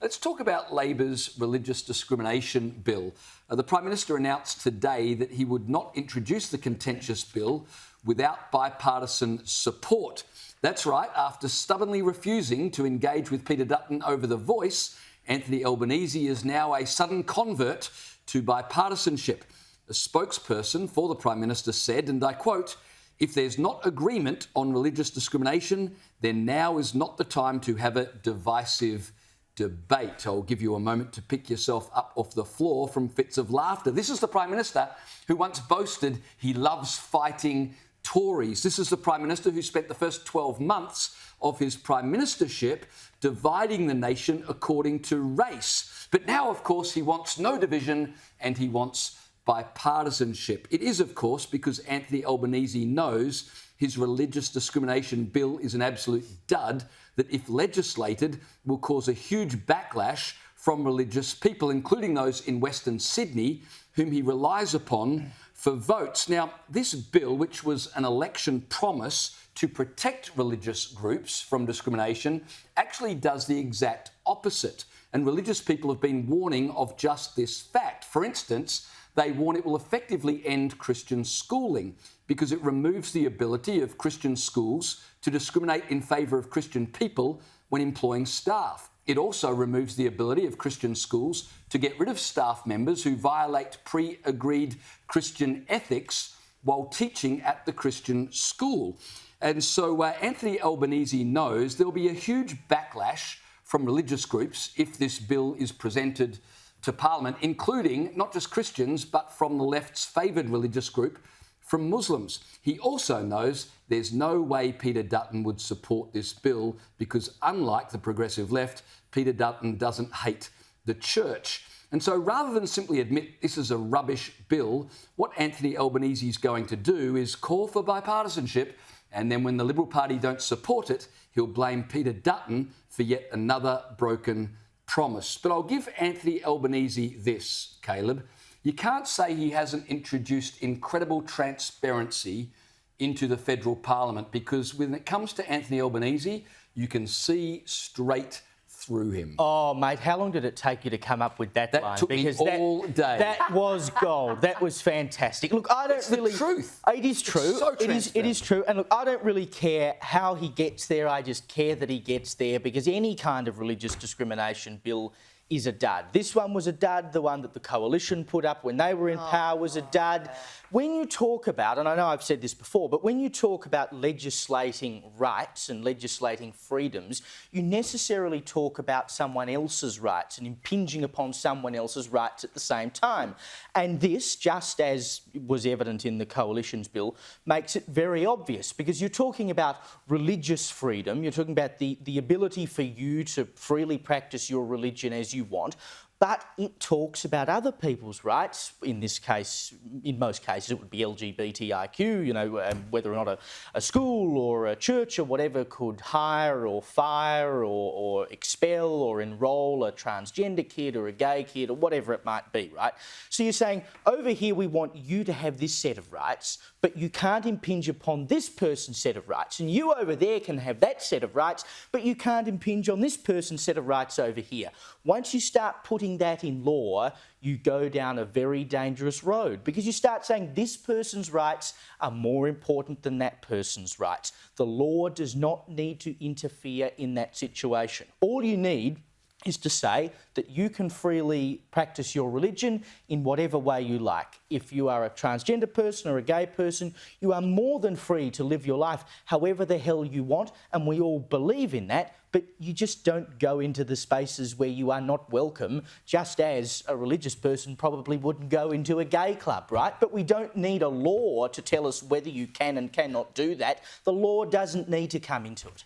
Let's talk about Labor's Religious Discrimination Bill. The Prime Minister announced today that he would not introduce the contentious bill without bipartisan support. That's right, after stubbornly refusing to engage with Peter Dutton over The Voice, Anthony Albanese is now a sudden convert to bipartisanship. A spokesperson for the Prime Minister said, and I quote, "If there's not agreement on religious discrimination, then now is not the time to have a divisive debate." I'll give you a moment to pick yourself up off the floor from fits of laughter. This is the Prime Minister who once boasted he loves fighting Tories. This is the Prime Minister who spent the first 12 months of his Prime Ministership dividing the nation according to race. But now, of course, he wants no division and he wants bipartisanship. It is, of course, because Anthony Albanese knows his religious discrimination bill is an absolute dud that, if legislated, will cause a huge backlash from religious people, including those in Western Sydney, whom he relies upon for votes. Now, this bill, which was an election promise to protect religious groups from discrimination, actually does the exact opposite. And religious people have been warning of just this fact. For instance, they warn it will effectively end Christian schooling because it removes the ability of Christian schools to discriminate in favour of Christian people when employing staff. It also removes the ability of Christian schools to get rid of staff members who violate pre-agreed Christian ethics while teaching at the Christian school. And so Anthony Albanese knows there'll be a huge backlash from religious groups if this bill is presented to Parliament, including not just Christians, but from the left's favoured religious group, from Muslims. He also knows there's no way Peter Dutton would support this bill because, unlike the progressive left, Peter Dutton doesn't hate the church. And so rather than simply admit this is a rubbish bill, what Anthony Albanese is going to do is call for bipartisanship, and then when the Liberal Party don't support it, he'll blame Peter Dutton for yet another broken promise. But I'll give Anthony Albanese this, Caleb. You can't say he hasn't introduced incredible transparency into the federal parliament, because when it comes to Anthony Albanese, you can see straight through him. Oh, mate, how long did it take you to come up with that line? That took me all day. That was gold. That was fantastic. Look, I don't it's really... the truth. It is true. It's so transparent. It is true. And look, I don't really care how he gets there. I just care that he gets there, because any kind of religious discrimination bill is a dud. This one was a dud. The one that the Coalition put up when they were in power was a dud. When you talk about, and I know I've said this before, but when you talk about legislating rights and legislating freedoms, you necessarily talk about someone else's rights and impinging upon someone else's rights at the same time. And this, just as was evident in the Coalition's bill, makes it very obvious, because you're talking about religious freedom, you're talking about the ability for you to freely practice your religion as you want, but it talks about other people's rights. In this case, in most cases, it would be LGBTIQ, whether or not a school or a church or whatever could hire or fire or expel or enrol a transgender kid or a gay kid or whatever it might be, right? So you're saying, over here we want you to have this set of rights, but you can't impinge upon this person's set of rights. And you over there can have that set of rights, but you can't impinge on this person's set of rights over here. Once you start putting that in law, you go down a very dangerous road, because you start saying this person's rights are more important than that person's rights. The law does not need to interfere in that situation. All you need is to say that you can freely practice your religion in whatever way you like. If you are a transgender person or a gay person, you are more than free to live your life however the hell you want, and we all believe in that, but you just don't go into the spaces where you are not welcome, just as a religious person probably wouldn't go into a gay club, right? But we don't need a law to tell us whether you can and cannot do that. The law doesn't need to come into it.